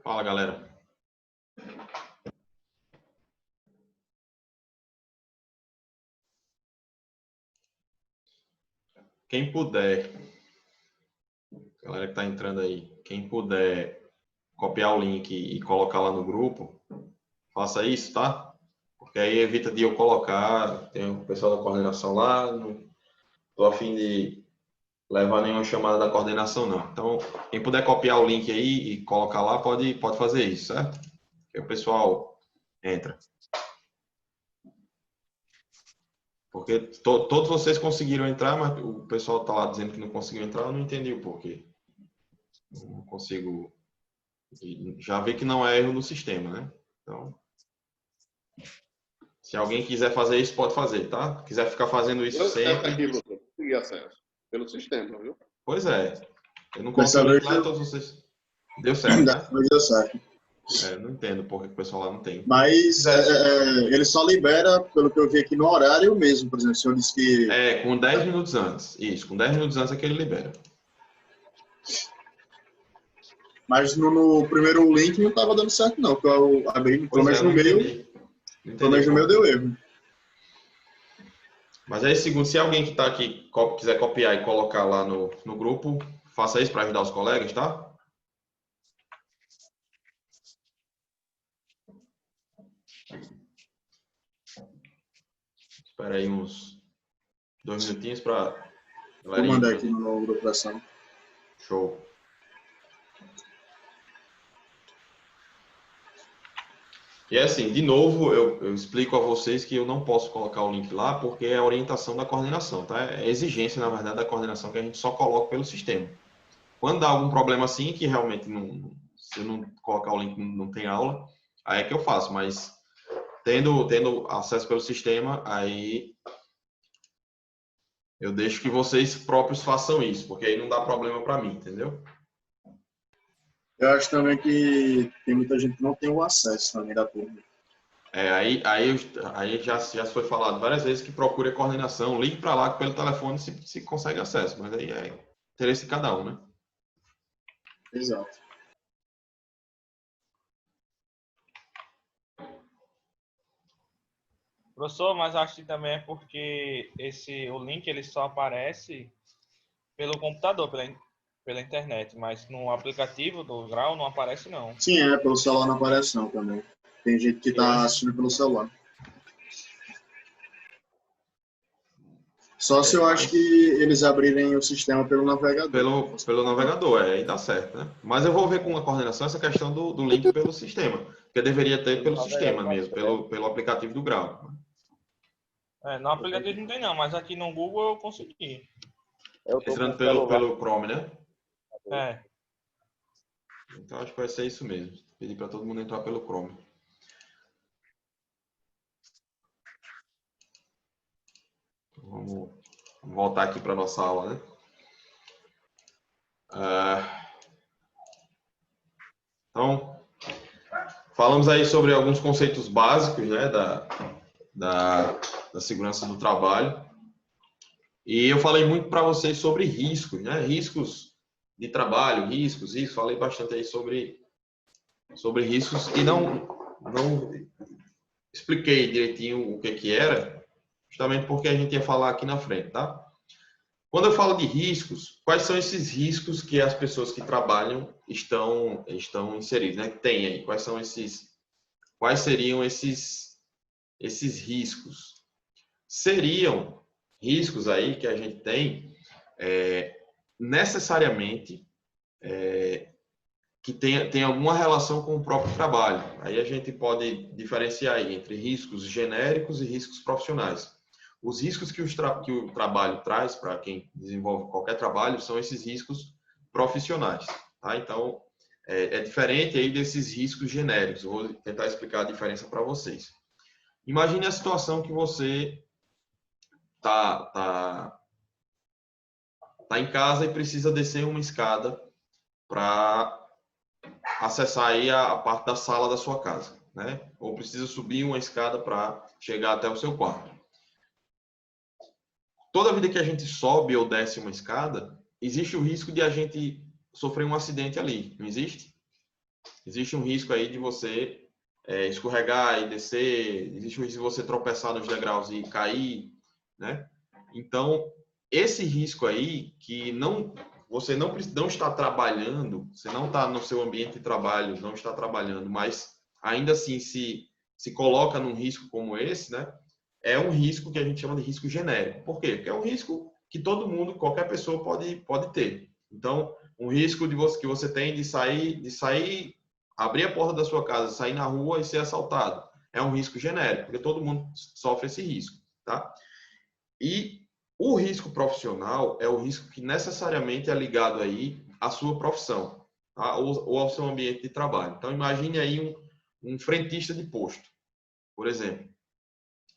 Fala, galera. Quem puder, galera que está entrando aí, quem puder copiar o link e colocar lá no grupo, faça isso, tá? Porque aí evita de eu colocar, tem o pessoal da coordenação lá, não tô a fim de levar nenhuma chamada da coordenação, não. Então, quem puder copiar o link aí e colocar lá, pode fazer isso, certo? Que o pessoal entra. Porque todos vocês conseguiram entrar, mas o pessoal tá lá dizendo que não conseguiu entrar, eu não entendi o porquê. Não consigo. Já vi que não é erro no sistema, né? Então, se alguém quiser fazer isso, pode fazer, tá? Quiser ficar fazendo isso Deu certo sempre. aqui, professor. Consegui acesso. Pelo sistema, viu? Pois é. Eu não coloquei Dessa o link vez lá e todos vocês. Deu certo, né? deu certo. Não entendo por que o pessoal lá não tem. Mas ele só libera, pelo que eu vi aqui, no horário mesmo. Por exemplo, o senhor disse que... Com 10 minutos antes. Isso, com 10 minutos antes é que ele libera. Mas no primeiro link não estava dando certo, não. Porque eu abri, pelo menos no meu, pelo menos no meu deu erro. Mas aí, segundo, se alguém que está aqui quiser copiar e colocar lá no grupo, faça isso para ajudar os colegas, tá? Espera aí uns 2 minutinhos para... Vou mandar aqui no grupo da sala. Show. E assim, de novo, eu explico a vocês que eu não posso colocar o link lá porque é a orientação da coordenação, tá? É exigência, na verdade, da coordenação que a gente só coloca pelo sistema. Quando dá algum problema assim, que realmente não, se eu não colocar o link não tem aula, aí é que eu faço, mas tendo acesso pelo sistema, aí eu deixo que vocês próprios façam isso, porque aí não dá problema para mim, entendeu? Eu acho também que tem muita gente que não tem o acesso também da turma. Aí já foi falado várias vezes que procure a coordenação, ligue para lá pelo telefone se consegue acesso, mas aí é interesse de cada um, né? Exato. Professor, mas acho que também é porque o link ele só aparece pelo computador, pela internet, mas no aplicativo do Grau não aparece não. Sim, pelo celular não aparece não também. Tem gente que está assistindo pelo celular. Só se eu acho que eles abrirem o sistema pelo navegador. Pelo navegador, aí dá certo, né? Mas eu vou ver com a coordenação essa questão do link pelo sistema, porque deveria ter pelo sistema mesmo, pelo aplicativo do Grau. No aplicativo não tem não, mas aqui no Google eu consegui. Entrando pelo Chrome, né? Então acho que vai ser isso mesmo. Pedir para todo mundo entrar pelo Chrome. Então, vamos voltar aqui para nossa aula, né? Então, falamos aí sobre alguns conceitos básicos, né, da segurança do trabalho. E eu falei muito para vocês sobre riscos, né? Riscos de trabalho, riscos. Falei bastante aí sobre riscos e não expliquei direitinho o que era, justamente porque a gente ia falar aqui na frente, tá? Quando eu falo de riscos, quais são esses riscos que as pessoas que trabalham estão inseridas, né? Que tem aí, quais seriam esses riscos? Seriam riscos aí que a gente tem necessariamente que tem alguma relação com o próprio trabalho. Aí a gente pode diferenciar aí entre riscos genéricos e riscos profissionais. Os riscos que o trabalho traz para quem desenvolve qualquer trabalho são esses riscos profissionais. Tá? Então, é diferente aí desses riscos genéricos. Eu vou tentar explicar a diferença para vocês. Imagine a situação que você tá em casa e precisa descer uma escada para acessar aí a parte da sala da sua casa, né? Ou precisa subir uma escada para chegar até o seu quarto. Toda vida que a gente sobe ou desce uma escada, existe o risco de a gente sofrer um acidente ali, não existe? Existe um risco aí de você escorregar e descer, existe um risco de você tropeçar nos degraus e cair, né? Então, esse risco aí que você não está trabalhando, você não está no seu ambiente de trabalho, não está trabalhando, mas ainda assim se coloca num risco como esse, né? É um risco que a gente chama de risco genérico. Por quê? Porque é um risco que todo mundo, qualquer pessoa pode ter. Então, um risco que você tem de sair, abrir a porta da sua casa, sair na rua e ser assaltado. É um risco genérico, porque todo mundo sofre esse risco, tá? E o risco profissional é o risco que necessariamente é ligado aí à sua profissão, tá? Ou ao seu ambiente de trabalho. Então, imagine aí um frentista de posto, por exemplo.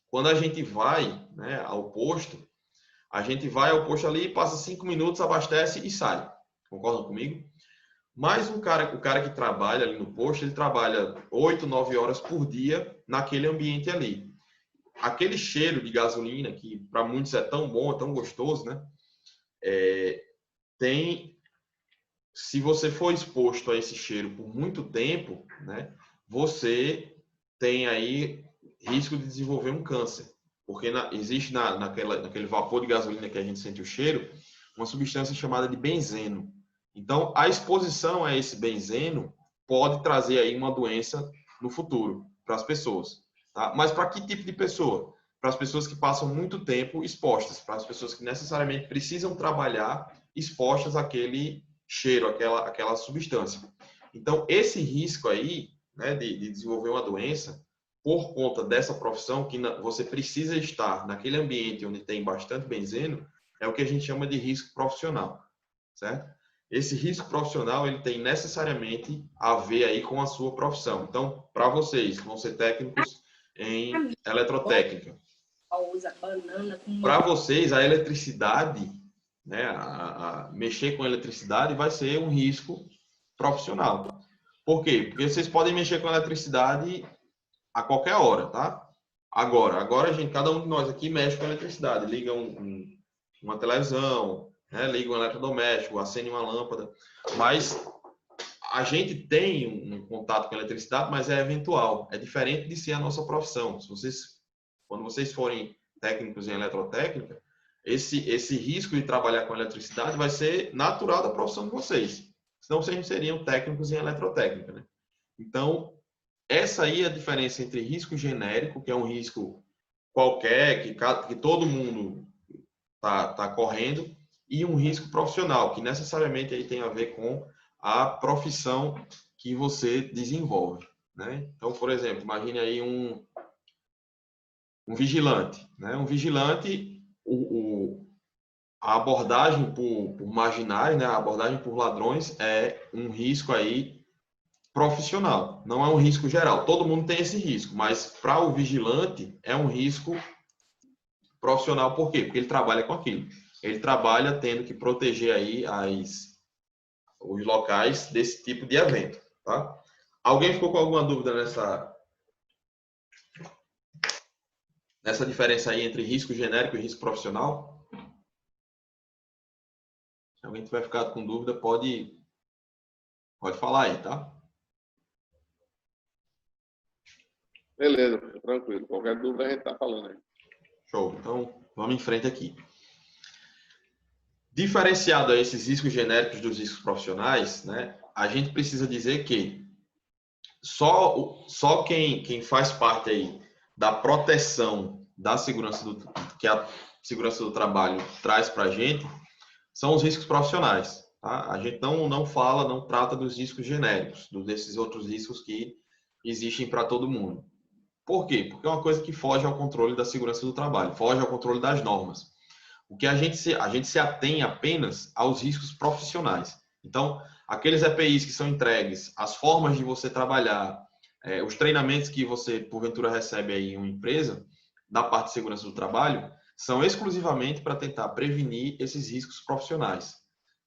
Quando a gente vai, né, ao posto, a gente vai ao posto ali, passa 5 minutos, abastece e sai. Concordam comigo? Mas o cara que trabalha ali no posto, ele trabalha 8, 9 horas por dia naquele ambiente ali. Aquele cheiro de gasolina, que para muitos é tão bom, é tão gostoso, né? Se você for exposto a esse cheiro por muito tempo, né? Você tem aí risco de desenvolver um câncer. Porque existe naquele vapor de gasolina que a gente sente o cheiro, uma substância chamada de benzeno. Então, a exposição a esse benzeno pode trazer aí uma doença no futuro para as pessoas. Tá? Mas para que tipo de pessoa? Para as pessoas que passam muito tempo expostas, para as pessoas que necessariamente precisam trabalhar expostas àquele cheiro, àquela substância. Então, esse risco aí, né, de desenvolver uma doença, por conta dessa profissão, que você precisa estar naquele ambiente onde tem bastante benzeno, é o que a gente chama de risco profissional, certo? Esse risco profissional, ele tem necessariamente a ver aí com a sua profissão. Então, para vocês, que vão ser técnicos em eletrotécnica, para vocês, a eletricidade, né, mexer com eletricidade vai ser um risco profissional. Por quê? Porque vocês podem mexer com eletricidade a qualquer hora, tá? Agora cada um de nós aqui mexe com eletricidade, liga uma televisão, né? Liga um eletrodoméstico, acende uma lâmpada, mas a gente tem um contato com a eletricidade, mas é eventual, é diferente de ser a nossa profissão. Quando vocês forem técnicos em eletrotécnica, esse risco de trabalhar com eletricidade vai ser natural da profissão de vocês, senão vocês não seriam técnicos em eletrotécnica, né? Então, essa aí é a diferença entre risco genérico, que é um risco qualquer, que todo mundo tá correndo, e um risco profissional, que necessariamente aí tem a ver com a profissão que você desenvolve, né? Então, por exemplo, imagine aí um vigilante, né? Um vigilante, a abordagem por marginais, né? A abordagem por ladrões é um risco aí profissional, não é um risco geral. Todo mundo tem esse risco, mas para o vigilante é um risco profissional. Por quê? Porque ele trabalha com aquilo. Ele trabalha tendo que proteger aí os locais desse tipo de evento, tá? Alguém ficou com alguma dúvida nessa diferença aí entre risco genérico e risco profissional? Se alguém tiver ficado com dúvida, pode falar aí, tá? Beleza, tranquilo. Qualquer dúvida a gente tá falando aí. Show. Então, vamos em frente aqui. Diferenciado a esses riscos genéricos dos riscos profissionais, né, a gente precisa dizer que só quem faz parte aí da proteção da segurança que a segurança do trabalho traz para a gente são os riscos profissionais. Tá? A gente não trata dos riscos genéricos, desses outros riscos que existem para todo mundo. Por quê? Porque é uma coisa que foge ao controle da segurança do trabalho, foge ao controle das normas. O que a gente se atém apenas aos riscos profissionais. Então, aqueles EPIs que são entregues, as formas de você trabalhar, os treinamentos que você, porventura, recebe aí em uma empresa, da parte de segurança do trabalho, são exclusivamente para tentar prevenir esses riscos profissionais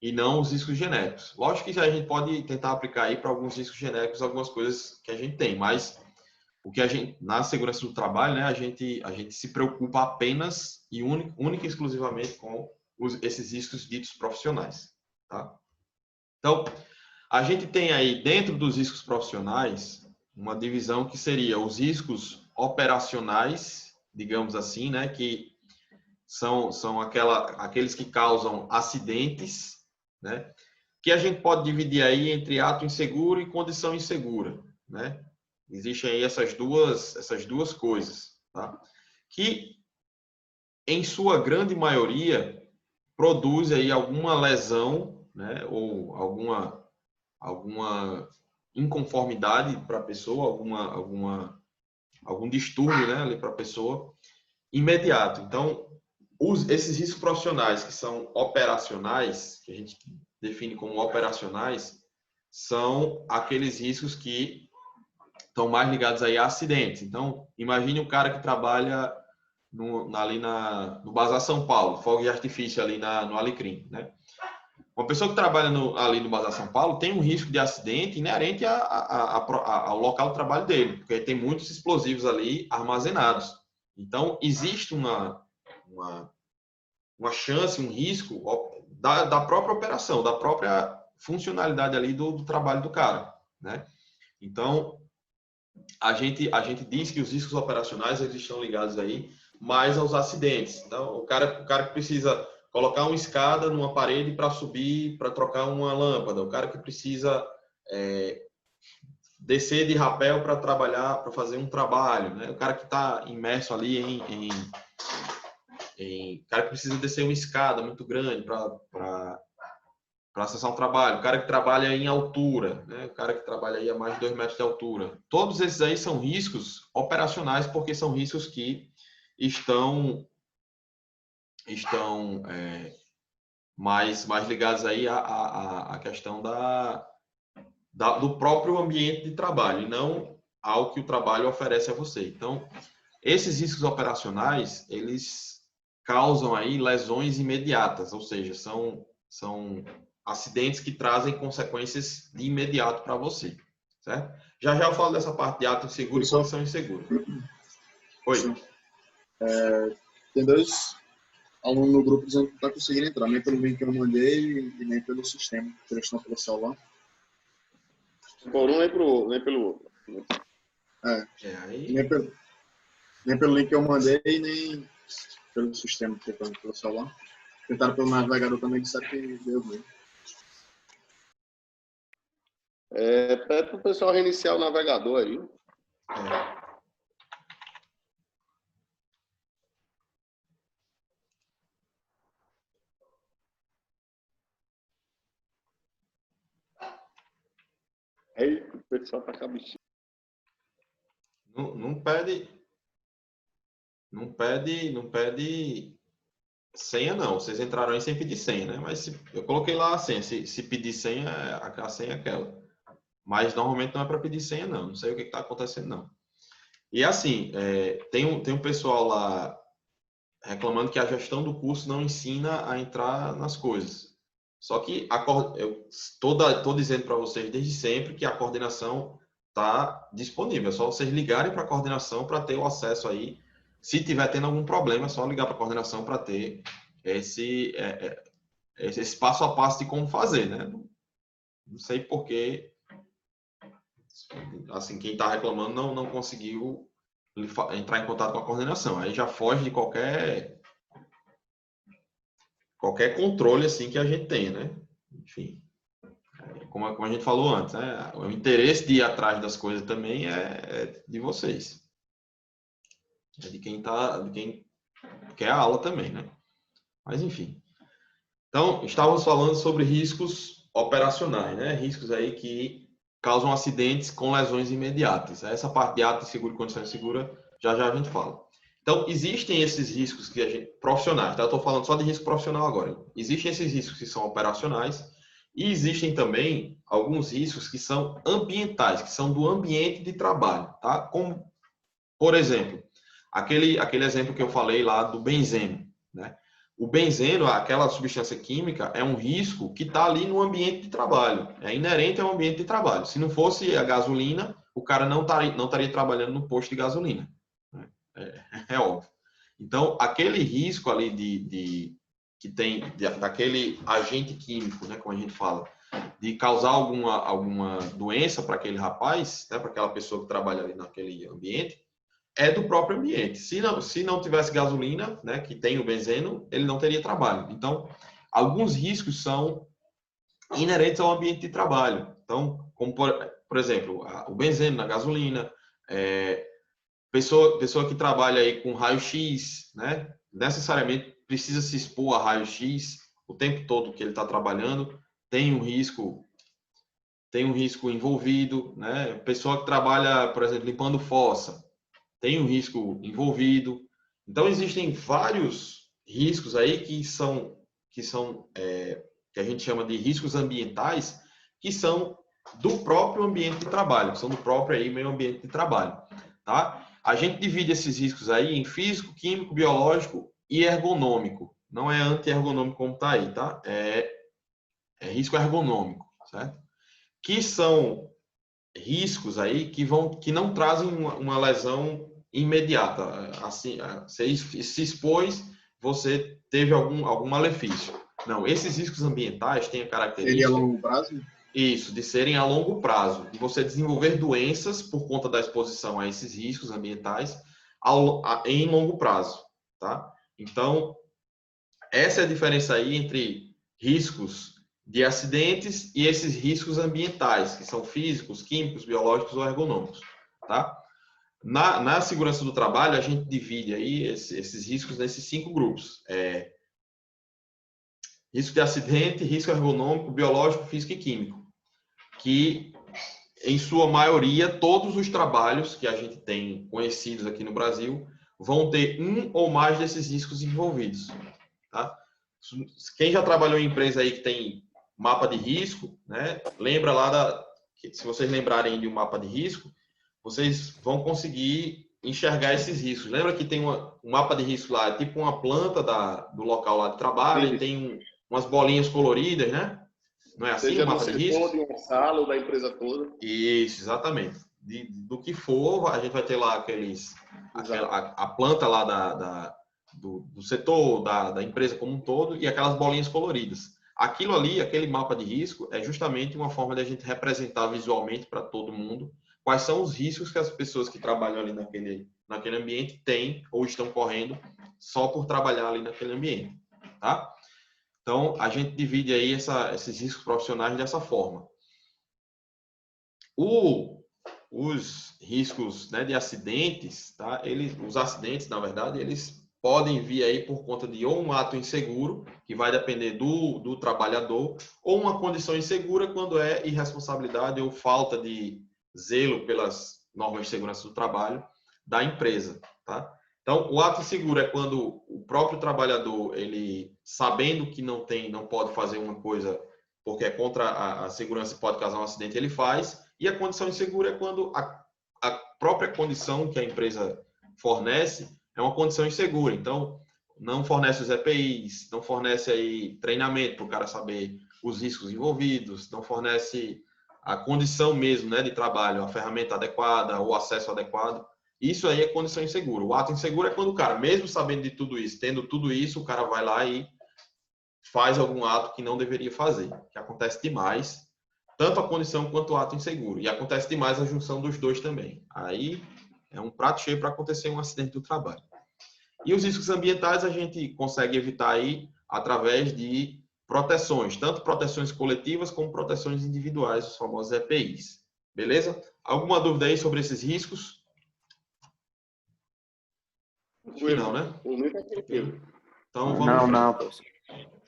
e não os riscos genéricos. Lógico que a gente pode tentar aplicar aí para alguns riscos genéricos algumas coisas que a gente tem, mas o que na segurança do trabalho, né, a gente se preocupa apenas e única e exclusivamente com esses riscos ditos profissionais, tá? Então, A gente tem aí, dentro dos riscos profissionais, uma divisão que seria os riscos operacionais, digamos assim, né, que são aqueles que causam acidentes, né, que a gente pode dividir aí entre ato inseguro e condição insegura, né? Existem aí essas duas coisas, tá? Que, em sua grande maioria, produz aí alguma lesão, né, ou alguma inconformidade para a pessoa, algum distúrbio, né, ali para a pessoa, imediato. Então, esses riscos profissionais que são operacionais, que a gente define como operacionais, são aqueles riscos que estão mais ligados aí a acidentes. Então, imagine um cara que trabalha ali no Bazar São Paulo, fogo de artifício ali no Alecrim, né? Uma pessoa que trabalha ali no Bazar São Paulo tem um risco de acidente inerente ao local de trabalho dele, porque tem muitos explosivos ali armazenados. Então, existe uma chance, um risco da própria operação, da própria funcionalidade ali do trabalho do cara, né? Então, a gente diz que os riscos operacionais eles estão ligados aí mais aos acidentes. Então, o cara que precisa colocar uma escada numa parede para subir, para trocar uma lâmpada, o cara que precisa descer de rapel para trabalhar, para fazer um trabalho, né? O cara que está imerso ali o cara que precisa descer uma escada muito grande para acessar um trabalho, o cara que trabalha em altura, né? O cara que trabalha aí a mais de 2 metros de altura. Todos esses aí são riscos operacionais, porque são riscos que estão mais ligados aí à questão do próprio ambiente de trabalho, e não ao que o trabalho oferece a você. Então, esses riscos operacionais, eles causam aí lesões imediatas, ou seja, são acidentes que trazem consequências de imediato para você, certo? Já eu falo dessa parte de ato inseguro e condição insegura. Oi. Tem 2 alunos no grupo dizendo que não está conseguindo entrar, nem pelo link que eu mandei e nem pelo sistema, que eles estão pelo celular. Por um, nem pelo outro. Aí... Nem pelo link que eu mandei, nem pelo sistema que estão pelo celular. Tentaram pelo navegador também, disseram que deu bem. Pede para o pessoal reiniciar o navegador aí. Aí o pessoal tá com a bichinha. Não pede senha, não. Vocês entraram aí sem pedir senha, né? Mas eu coloquei lá a senha. Se pedir senha, a senha é aquela. Mas normalmente não é para pedir senha, não. Não sei o que está acontecendo, não. E assim, tem um pessoal lá reclamando que a gestão do curso não ensina a entrar nas coisas. Só que eu estou dizendo para vocês desde sempre que a coordenação está disponível. É só vocês ligarem para a coordenação para ter o acesso aí. Se tiver tendo algum problema, é só ligar para a coordenação para ter esse passo a passo de como fazer, né? Não sei por que, assim, quem está reclamando não conseguiu entrar em contato com a coordenação. Aí já foge de qualquer controle assim que a gente tem, né? Enfim, como a gente falou antes, né? O interesse de ir atrás das coisas também é de vocês. É de quem quer a aula também, né? Mas enfim. Então, estávamos falando sobre riscos operacionais, né? Riscos aí que causam acidentes com lesões imediatas. Essa parte de ato inseguro e condição insegura, já a gente fala. Então, existem esses riscos profissionais, tá? Eu estou falando só de risco profissional agora. Existem esses riscos que são operacionais e existem também alguns riscos que são ambientais, que são do ambiente de trabalho, tá? Como, por exemplo, aquele exemplo que eu falei lá do benzeno, né? O benzeno, aquela substância química, é um risco que está ali no ambiente de trabalho, é inerente ao ambiente de trabalho. Se não fosse a gasolina, o cara não estaria trabalhando no posto de gasolina. É óbvio. Então, aquele risco ali que tem daquele agente químico, né, como a gente fala, de causar alguma doença para aquele rapaz, né, para aquela pessoa que trabalha ali naquele ambiente, é do próprio ambiente. Se não tivesse gasolina, né, que tem o benzeno, ele não teria trabalho. Então, alguns riscos são inerentes ao ambiente de trabalho. Então, como por exemplo, o benzeno na gasolina, pessoa que trabalha aí com raio-x, né, necessariamente precisa se expor a raio-x o tempo todo que ele está trabalhando, tem um risco envolvido, né? Pessoa que trabalha, por exemplo, limpando fossa, tem um risco envolvido. Então, existem vários riscos aí que a gente chama de riscos ambientais, que são do próprio ambiente de trabalho, que são do próprio aí meio ambiente de trabalho, tá? A gente divide esses riscos aí em físico, químico, biológico e ergonômico. Não é anti-ergonômico como está aí, tá? É risco ergonômico, certo? Que são riscos aí que não trazem uma lesão imediata. Assim, você se expôs, você teve algum malefício. Não, esses riscos ambientais têm a característica... Seria a longo prazo? Isso, de serem a longo prazo, de você desenvolver doenças por conta da exposição a esses riscos ambientais em longo prazo, tá? Então, essa é a diferença aí entre riscos de acidentes e esses riscos ambientais, que são físicos, químicos, biológicos ou ergonômicos, tá? Na segurança do trabalho, a gente divide aí esses riscos nesses 5 grupos. Risco de acidente, risco ergonômico, biológico, físico e químico, que, em sua maioria, todos os trabalhos que a gente tem conhecidos aqui no Brasil vão ter um ou mais desses riscos envolvidos, tá? Quem já trabalhou em empresa aí que tem mapa de risco, né? Lembra lá se vocês lembrarem de um mapa de risco, vocês vão conseguir enxergar esses riscos. Lembra que tem um mapa de risco lá, tipo uma planta do local lá de trabalho, e tem umas bolinhas coloridas, né? Não é assim o mapa de risco? De uma sala ou da empresa toda. Isso, exatamente. Do que for, a gente vai ter lá a planta lá do setor, da empresa como um todo, e aquelas bolinhas coloridas. Aquilo ali, aquele mapa de risco, é justamente uma forma de a gente representar visualmente para todo mundo quais são os riscos que as pessoas que trabalham ali naquele ambiente têm ou estão correndo só por trabalhar ali naquele ambiente, tá? Então, a gente divide aí esses riscos profissionais dessa forma. Os riscos, né, de acidentes, tá? Os acidentes, na verdade, eles podem vir aí por conta de ou um ato inseguro, que vai depender do trabalhador, ou uma condição insegura quando é irresponsabilidade ou falta de zelo pelas normas de segurança do trabalho da empresa, tá? Então, o ato inseguro é quando o próprio trabalhador, ele sabendo que não pode fazer uma coisa porque é contra a segurança e pode causar um acidente, ele faz. E a condição insegura é quando a própria condição que a empresa fornece é uma condição insegura. Então, não fornece os EPIs, não fornece aí treinamento para o cara saber os riscos envolvidos, não fornece a condição mesmo, né, de trabalho, a ferramenta adequada, o acesso adequado. Isso aí é condição insegura. O ato inseguro é quando o cara, mesmo sabendo de tudo isso, tendo tudo isso, o cara vai lá e faz algum ato que não deveria fazer, que acontece demais, tanto a condição quanto o ato inseguro. E acontece demais a junção dos dois também. Aí é um prato cheio para acontecer um acidente do trabalho. E os riscos ambientais a gente consegue evitar aí através de proteções, tanto proteções coletivas como proteções individuais, os famosos EPIs. Beleza? Alguma dúvida aí sobre esses riscos? Acho que não, né? Então vamos. Não, professor.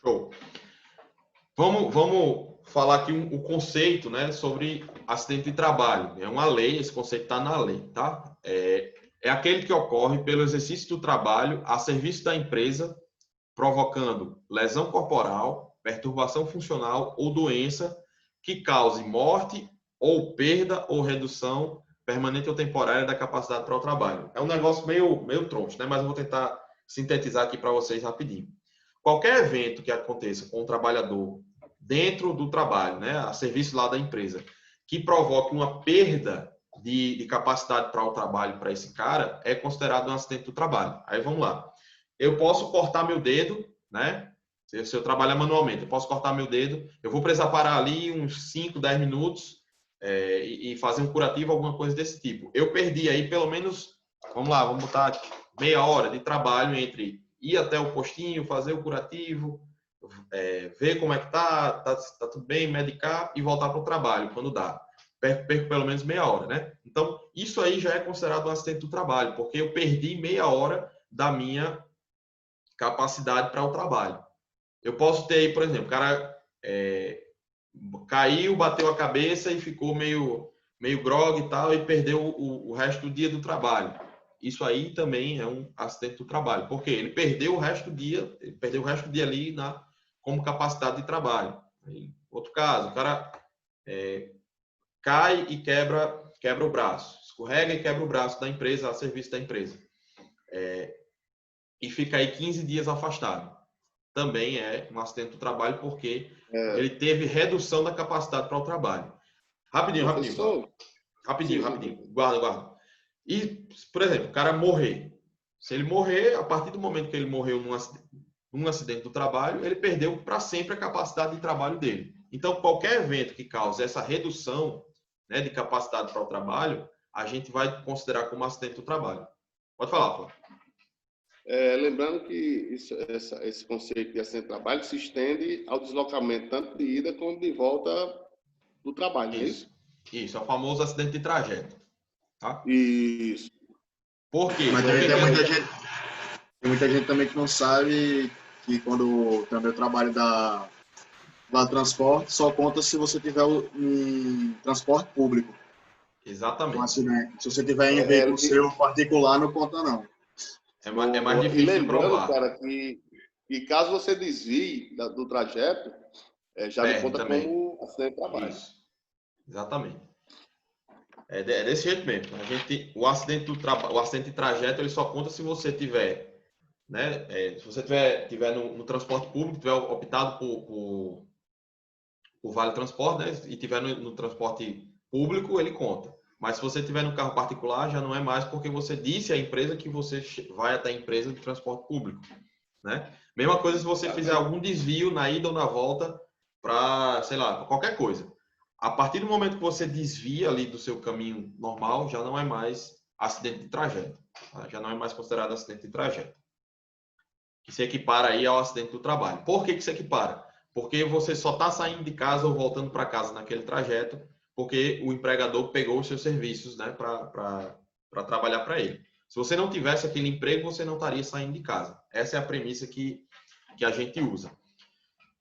Show. Vamos falar aqui o conceito, né, sobre acidente de trabalho. É uma lei, esse conceito está na lei, tá? É aquele que ocorre pelo exercício do trabalho a serviço da empresa, provocando lesão corporal, perturbação funcional ou doença que cause morte ou perda ou redução permanente ou temporária da capacidade para o trabalho. É um negócio meio troncho, né? Mas eu vou tentar sintetizar aqui para vocês rapidinho. Qualquer evento que aconteça com o trabalhador dentro do trabalho, né, a serviço lá da empresa, que provoque uma perda de capacidade para o trabalho para esse cara, é considerado um acidente do trabalho. Aí vamos lá. Eu posso cortar meu dedo, né, Se eu trabalhar manualmente, eu posso cortar meu dedo, eu vou precisar parar ali uns 5, 10 minutos e fazer um curativo, alguma coisa desse tipo. Eu perdi aí pelo menos, vamos lá, vamos botar meia hora de trabalho entre ir até o postinho, fazer o curativo, ver como é que tá tudo bem, medicar e voltar para o trabalho, quando dá. Perco pelo menos meia hora, né? Então, isso aí já é considerado um acidente do trabalho, porque eu perdi meia hora da minha capacidade para o trabalho. Eu posso ter aí, por exemplo, o cara caiu, bateu a cabeça e ficou meio grogue e tal, e perdeu o resto do dia do trabalho. Isso aí também é um acidente do trabalho, porque ele perdeu o resto do dia ali como capacidade de trabalho. Aí, outro caso, o cara cai e quebra o braço, escorrega e quebra o braço da empresa, a serviço da empresa. E fica aí 15 dias afastado. Também é um acidente do trabalho, porque ele teve redução da capacidade para o trabalho. Rapidinho. Guarda. E, por exemplo, o cara morrer. Se ele morrer, a partir do momento que ele morreu num acidente do trabalho, ele perdeu para sempre a capacidade de trabalho dele. Então, qualquer evento que cause essa redução, né, de capacidade para o trabalho, a gente vai considerar como acidente do trabalho. Pode falar, Flávio. Lembrando que esse conceito de acidente de trabalho se estende ao deslocamento tanto de ida como de volta do trabalho, não é isso? Isso, é o famoso acidente de trajeto. Tá? Isso. Por quê? Mas também tem muita gente também que não sabe que quando também o trabalho da transporte só conta se você tiver um transporte público. Exatamente. Um acidente. Se você tiver em veículo seu particular, não conta não. É mais difícil de provar. Cara, que caso você desvie do trajeto, já não conta também como acidente de trabalho. Isso. Exatamente. É desse jeito mesmo. O acidente de trajeto ele só conta se você tiver, né? Se você tiver no transporte público, tiver optado por vale transporte, né? E tiver no transporte público, ele conta. Mas se você tiver no carro particular, já não é mais, porque você disse à empresa que você vai até a empresa de transporte público, né? Mesma coisa se você fizer algum desvio na ida ou na volta para, sei lá, qualquer coisa. A partir do momento que você desvia ali do seu caminho normal, já não é mais acidente de trajeto. Tá? Já não é mais considerado acidente de trajeto. Que se equipara aí ao acidente do trabalho. Por que se equipara? Porque você só está saindo de casa ou voltando para casa naquele trajeto porque o empregador pegou os seus serviços, né, para trabalhar para ele. Se você não tivesse aquele emprego, você não estaria saindo de casa. Essa é a premissa que a gente usa.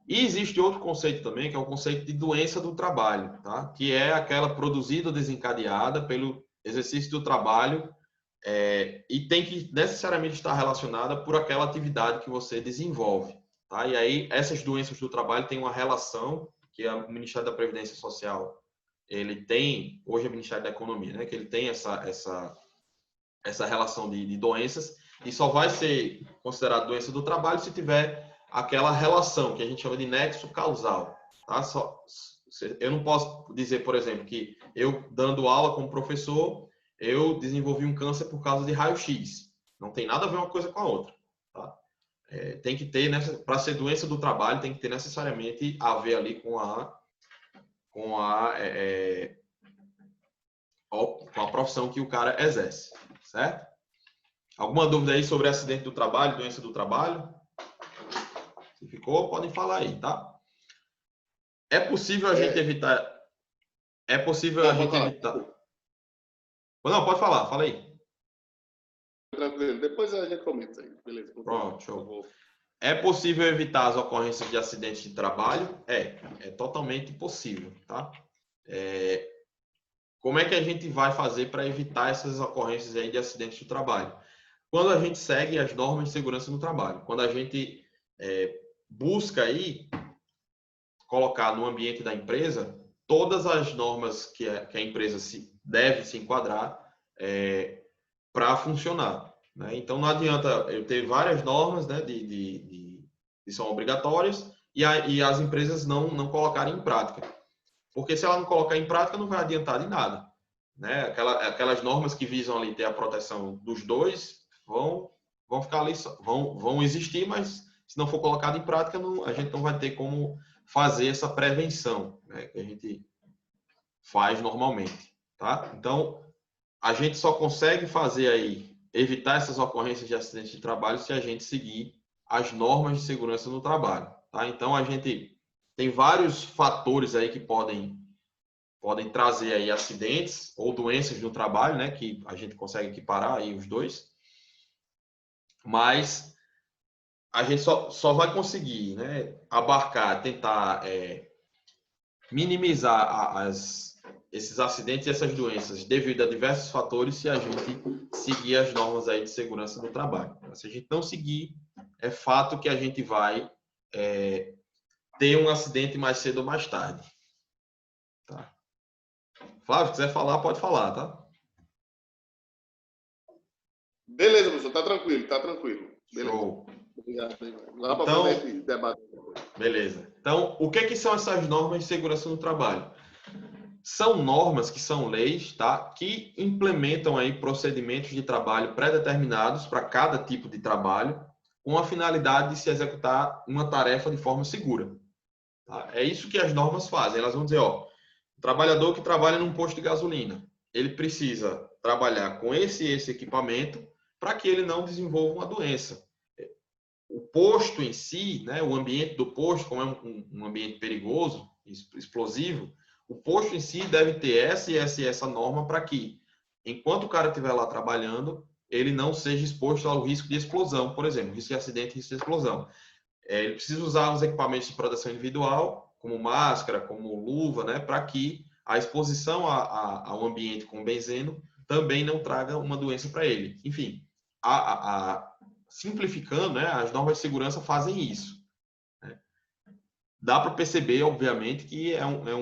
E existe outro conceito também, que é o conceito de doença do trabalho, tá? Que é aquela produzida ou desencadeada pelo exercício do trabalho e tem que necessariamente estar relacionada por aquela atividade que você desenvolve. Tá? E aí, essas doenças do trabalho têm uma relação que o Ministério da Previdência Social ele tem, hoje é o Ministério da Economia, né? Que ele tem essa relação de doenças e só vai ser considerado doença do trabalho se tiver aquela relação que a gente chama de nexo causal. Tá? Eu não posso dizer, por exemplo, que eu, dando aula como professor, eu desenvolvi um câncer por causa de raio-x. Não tem nada a ver uma coisa com a outra. Tá? Tem que ter, para ser doença do trabalho, tem que ter necessariamente a ver ali com a profissão que o cara exerce, certo? Alguma dúvida aí sobre acidente do trabalho, doença do trabalho? Se ficou, podem falar aí, tá? É possível a gente evitar... É possível a gente evitar... Não, pode falar, fala aí. Tranquilo, depois a gente comenta aí, beleza. Pronto, show. É possível evitar as ocorrências de acidentes de trabalho? É totalmente possível, tá? Como é que a gente vai fazer para evitar essas ocorrências aí de acidentes de trabalho? Quando a gente segue as normas de segurança no trabalho, quando a gente busca aí colocar no ambiente da empresa todas as normas que a empresa deve se enquadrar para funcionar. Né? Então, não adianta eu ter várias normas, né, que são obrigatórias e as empresas não colocarem em prática. Porque se ela não colocar em prática, não vai adiantar de nada. Né? Aquelas normas que visam ali ter a proteção dos dois vão ficar ali, vão existir, mas se não for colocado em prática, a gente não vai ter como fazer essa prevenção, né, que a gente faz normalmente, tá? Então, a gente só consegue fazer aí, evitar essas ocorrências de acidentes de trabalho se a gente seguir as normas de segurança no trabalho, tá? Então, a gente tem vários fatores aí que podem trazer aí acidentes ou doenças no trabalho, né, que a gente consegue equiparar aí os dois, mas a gente só vai conseguir, né, abarcar, tentar minimizar esses acidentes e essas doenças devido a diversos fatores se a gente seguir as normas aí de segurança do trabalho. Se a gente não seguir, é fato que a gente vai ter um acidente mais cedo ou mais tarde. Tá? Flávio, se quiser falar, pode falar, tá? Beleza, professor, tá tranquilo, tá tranquilo. Beleza. Show. Obrigado. Lá para frente debate. Beleza. Então, o que são essas normas de segurança no trabalho? São normas que são leis, tá? Que implementam aí procedimentos de trabalho pré-determinados para cada tipo de trabalho, com a finalidade de se executar uma tarefa de forma segura. Tá? É isso que as normas fazem. Elas vão dizer, ó, o trabalhador que trabalha num posto de gasolina, ele precisa trabalhar com esse equipamento para que ele não desenvolva uma doença. O posto em si, né, o ambiente do posto, como é um ambiente perigoso, explosivo, o posto em si deve ter essa norma para que, enquanto o cara estiver lá trabalhando, ele não seja exposto ao risco de explosão, por exemplo, risco de acidente, risco de explosão. Ele precisa usar os equipamentos de proteção individual, como máscara, como luva, né, para que a exposição ao ambiente com benzeno também não traga uma doença para ele. Enfim, simplificando, né, as normas de segurança fazem isso. Né? Dá para perceber, obviamente, que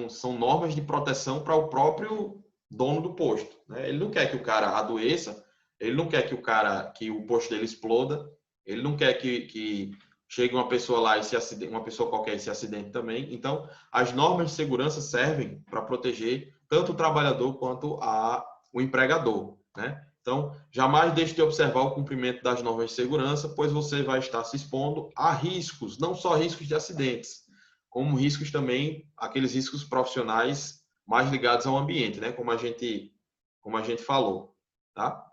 são normas de proteção para o próprio dono do posto. Né? Ele não quer que o cara adoeça, ele não quer que o posto dele exploda, ele não quer que chegue uma pessoa lá e uma pessoa qualquer e se acidente também. Então, as normas de segurança servem para proteger tanto o trabalhador quanto o empregador, né? Então, jamais deixe de observar o cumprimento das normas de segurança, pois você vai estar se expondo a riscos, não só riscos de acidentes, como riscos também, aqueles riscos profissionais mais ligados ao ambiente, né? Como a gente falou, tá?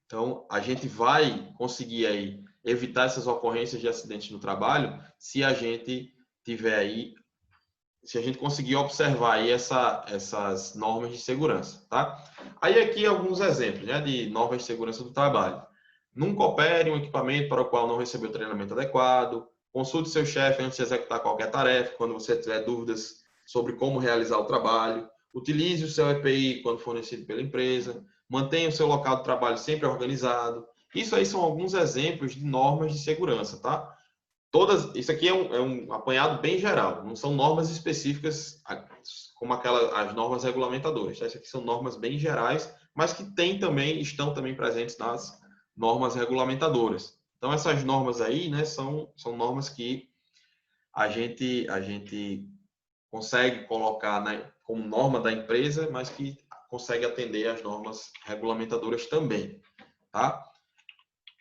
Então, a gente vai conseguir aí evitar essas ocorrências de acidentes no trabalho se a gente tiver aí, se a gente conseguir observar aí essas normas de segurança, tá? Aí aqui alguns exemplos, né, de normas de segurança do trabalho. Nunca opere um equipamento para o qual não recebeu treinamento adequado. Consulte seu chefe antes de executar qualquer tarefa, quando você tiver dúvidas sobre como realizar o trabalho. Utilize o seu EPI quando fornecido pela empresa. Mantenha o seu local de trabalho sempre organizado. Isso aí são alguns exemplos de normas de segurança, tá? Isso aqui é um apanhado bem geral, não são normas específicas como as normas regulamentadoras. Tá? Isso aqui são normas bem gerais, mas que estão também presentes nas normas regulamentadoras. Então, essas normas aí, né, são normas que a gente consegue colocar, né, como norma da empresa, mas que consegue atender às normas regulamentadoras também, tá?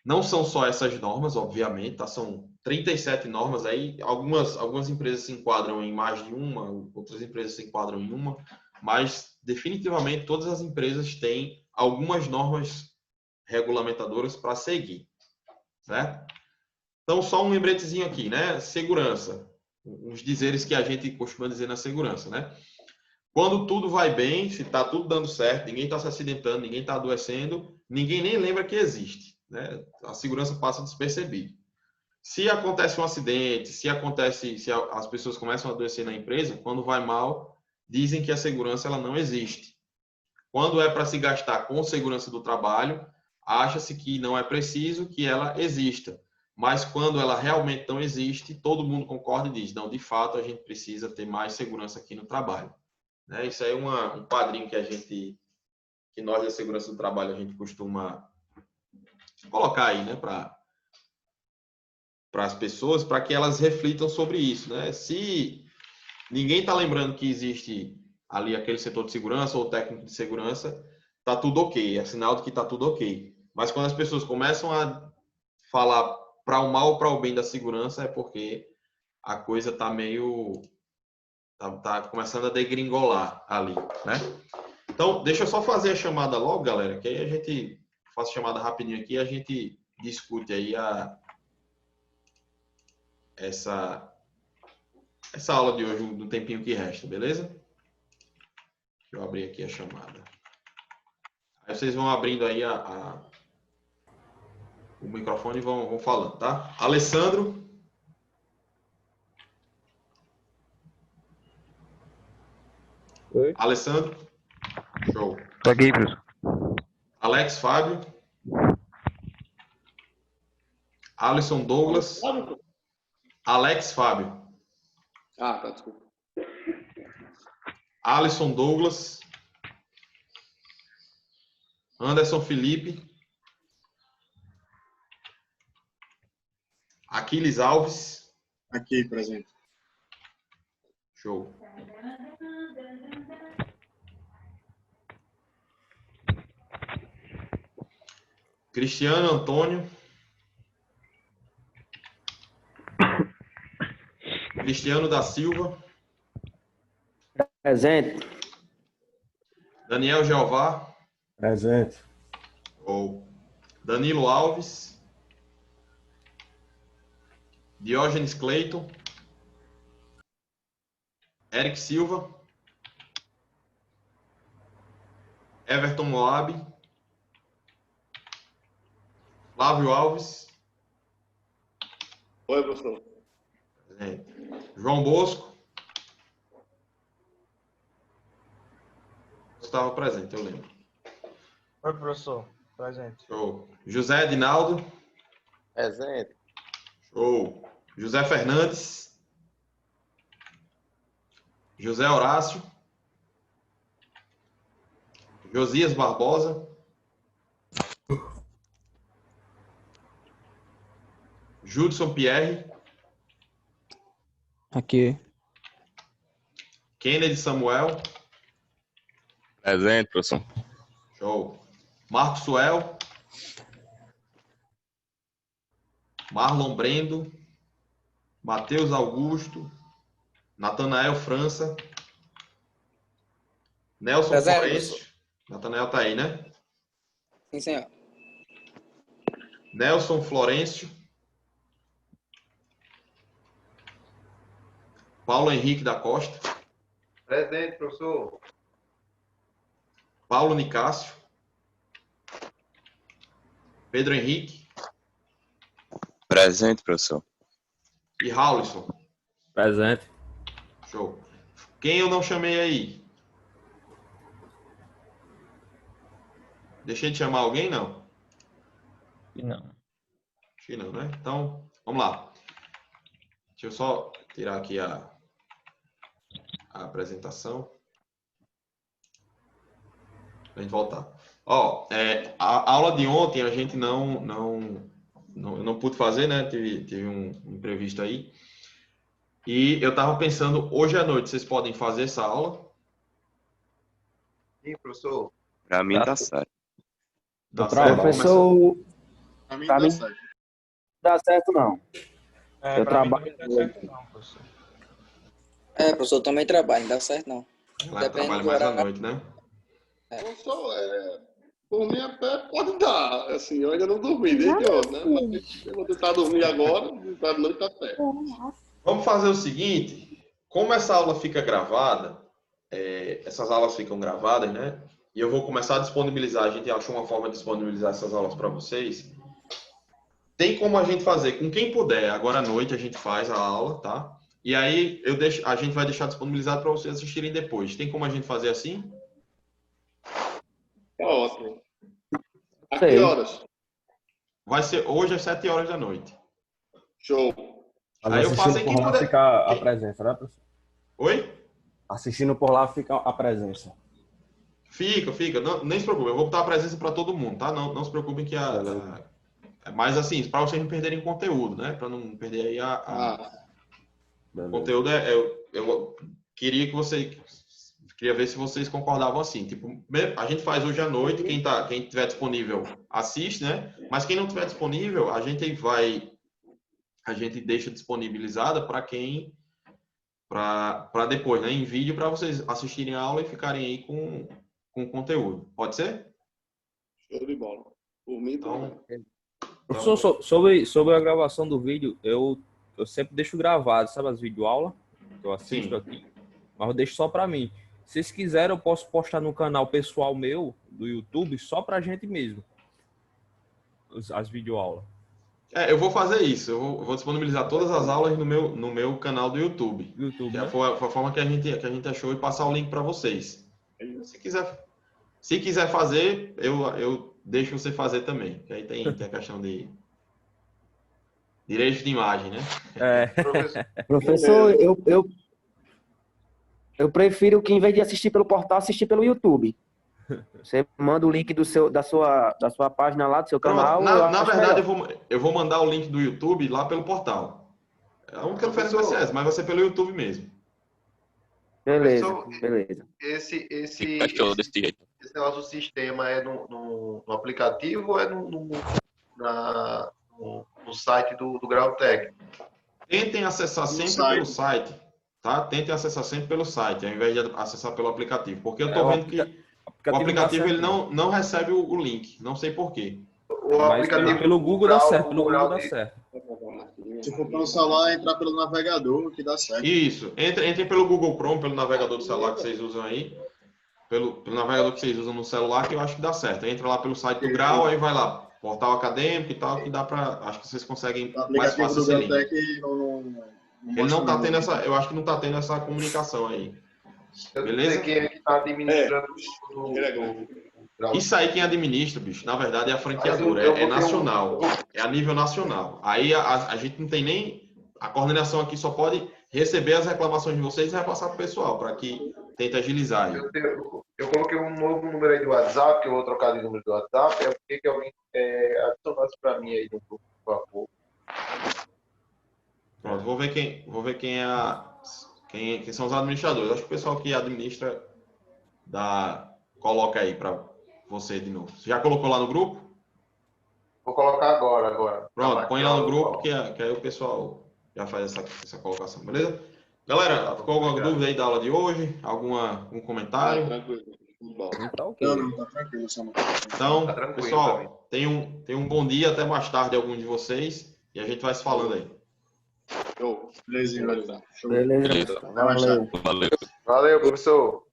Não são só essas normas, obviamente, tá? São 37 normas aí. Algumas empresas se enquadram em mais de uma, outras empresas se enquadram em uma, mas definitivamente todas as empresas têm algumas normas regulamentadoras para seguir, certo? Então, só um lembretezinho aqui, né? Segurança. Os dizeres que a gente costuma dizer na segurança, né? Quando tudo vai bem, se está tudo dando certo, ninguém está se acidentando, ninguém está adoecendo, ninguém nem lembra que existe. Né? A segurança passa despercebida. Se acontece um acidente, se as pessoas começam a adoecer na empresa, quando vai mal, dizem que a segurança ela não existe. Quando é para se gastar com segurança do trabalho, acha-se que não é preciso que ela exista. Mas quando ela realmente não existe, todo mundo concorda e diz, não, de fato, a gente precisa ter mais segurança aqui no trabalho. Né? Isso aí é um quadrinho que nós da segurança do trabalho a gente costuma colocar aí, né, para as pessoas, para que elas reflitam sobre isso, né? Se ninguém está lembrando que existe ali aquele setor de segurança ou técnico de segurança, tá tudo ok, é sinal de que tá tudo ok. Mas quando as pessoas começam a falar para o mal ou para o bem da segurança, é porque a coisa está meio... Tá começando a degringolar ali, né? Então, deixa eu só fazer a chamada logo, galera, que aí a gente faz a chamada rapidinho aqui e a gente discute aí essa aula de hoje, do tempinho que resta, beleza? Deixa eu abrir aqui a chamada. Aí vocês vão abrindo aí o microfone e vão falando, tá? Alessandro. Oi? Alessandro. Show. Tô aqui, professor. Alex Fábio. Alisson Douglas. Alex Fábio. Ah, tá, desculpa. Alisson Douglas. Anderson Felipe. Aquiles Alves. Aqui, presente. Show. Cristiano Antônio. Cristiano da Silva. Presente. Daniel Jeová. Presente. Ou Danilo Alves. Diógenes Cleiton. Eric Silva. Everton Moab. Flávio Alves. Oi, professor. Presente. João Bosco. Estava presente, eu lembro. Oi, professor. Presente. Show. José Edinaldo. Presente. Show. José Fernandes. José Horácio. Josias Barbosa. Judson Pierre. Aqui. Kennedy Samuel. Presente, professor. Show. Marcos Suel. Marlon Brendo. Matheus Augusto. Natanael França. Nelson Presente, Florencio. Natanael tá aí, né? Sim, senhor. Nelson Florencio. Paulo Henrique da Costa. Presente, professor. Paulo Nicásio. Pedro Henrique. Presente, professor. E Raulison. Presente. Show. Quem eu não chamei aí? Deixei de chamar alguém? Não. Não. Acho que não, né? Então, vamos lá. Deixa eu só tirar aqui a apresentação. Pra gente voltar. Ó, a aula de ontem a gente eu não pude fazer, né? Tive um imprevisto aí. E eu tava pensando, hoje à noite, vocês podem fazer essa aula? Sim, professor. Pra mim tá certo. Tá Professor, Pra mim Pra dá mim- certo. dá certo não. É, Eu pra mim trabalho não dá certo não, professor. É, professor, eu também trabalho, não dá certo não. Ela Depende trabalha do mais à horário. noite, né? Professor, por mim até pode dar. Assim, eu ainda não dormi desde ontem, né? Mas eu vou tentar dormir agora, tentar de noite tá certo. Vamos fazer o seguinte, como essa aula fica gravada, essas aulas ficam gravadas, né? E eu vou começar a disponibilizar, a gente achou uma forma de disponibilizar essas aulas para vocês. Tem como a gente fazer, com quem puder, agora à noite a gente faz a aula, tá? E aí a gente vai deixar disponibilizado para vocês assistirem depois. Tem como a gente fazer assim? Tá ótimo. A Sei. que horas? Vai ser hoje às 7 horas da noite. Show. Aí eu faço aí quem puder. fica a presença, né, professor? Oi? Assistindo por lá fica a presença. Fica. Não, nem se preocupe, eu vou botar a presença para todo mundo, tá? Não se preocupem que mas assim, para vocês não perderem conteúdo, né? Para não perder aí o conteúdo. Eu queria ver se vocês concordavam assim. Tipo, a gente faz hoje à noite, quem tiver disponível assiste, né? Mas quem não tiver disponível, a gente vai a gente deixa disponibilizada para quem, para depois, né, em vídeo, para vocês assistirem a aula e ficarem aí com conteúdo. Pode ser? Show de bola. Por mim, Então, também. Professor, sobre a gravação do vídeo, eu sempre deixo gravado, sabe, as videoaulas que eu assisto Sim. aqui, mas eu deixo só para mim. Se vocês quiserem, eu posso postar no canal pessoal meu, do YouTube, só pra gente mesmo, as videoaulas. eu vou fazer isso. Eu vou disponibilizar todas as aulas no meu canal do YouTube. YouTube, Que né? foi a forma que a gente achou e passar o link para vocês. Se quiser fazer, eu deixo você fazer também. Que aí tem a questão de direito de imagem, né? Professor, eu prefiro que, em vez de assistir pelo portal, assistir pelo YouTube. Você manda o link da sua página lá, do seu canal. Pronto, na verdade, eu vou mandar o link do YouTube lá pelo portal. A única diferença vai ser essa, mas vai ser pelo YouTube mesmo. Beleza, Professor, beleza. Esse desse jeito. negócio do sistema é no aplicativo ou é no site do Grau Técnico? Tentem acessar sempre pelo site, tá? Tentem acessar sempre pelo site, ao invés de acessar pelo aplicativo. Porque eu tô vendo que o aplicativo ele não recebe o link. Não sei por quê. O Mas aplicativo pelo Google dá certo, pelo Google dá dele. certo. Tipo, pelo celular, entrar pelo navegador, que dá certo. Isso. Entrem pelo Google Chrome, pelo navegador do celular que vocês usam aí. Pelo navegador que vocês usam no celular, que eu acho que dá certo. Entra lá pelo site do Grau, aí vai lá, portal acadêmico e tal, que dá pra... Acho que vocês conseguem mais fácil esse link. Ele não tá tendo essa... Eu acho que não tá tendo essa comunicação aí. Beleza? Quem é que está administrando Isso aí quem administra, bicho, na verdade é a franqueadora, é nacional, é a nível nacional. Aí a gente não tem nem... A coordenação aqui só pode receber as reclamações de vocês e repassar para o pessoal, para que tente agilizar aí. Eu coloquei um novo número aí do WhatsApp, que eu vou trocar de número do WhatsApp. Eu queria que alguém adicionasse para mim aí no grupo, por favor. Pronto, vou ver quem são os administradores. Acho que o pessoal que administra coloca aí para você de novo. Você já colocou lá no grupo? Vou colocar agora. Pronto, põe lá no grupo que aí o pessoal já faz essa colocação, beleza? Galera, ficou alguma dúvida aí da aula de hoje? Algum comentário? Tranquilo. Bom. Tá ok. Não, tá tranquilo, só não. Então, Tá tranquilo, pessoal, tenham um bom dia, até mais tarde algum de vocês, e a gente vai se falando aí. Show. Belezinha, beleza. Show. Beleza. Beleza. Valeu. Valeu. Valeu, professor.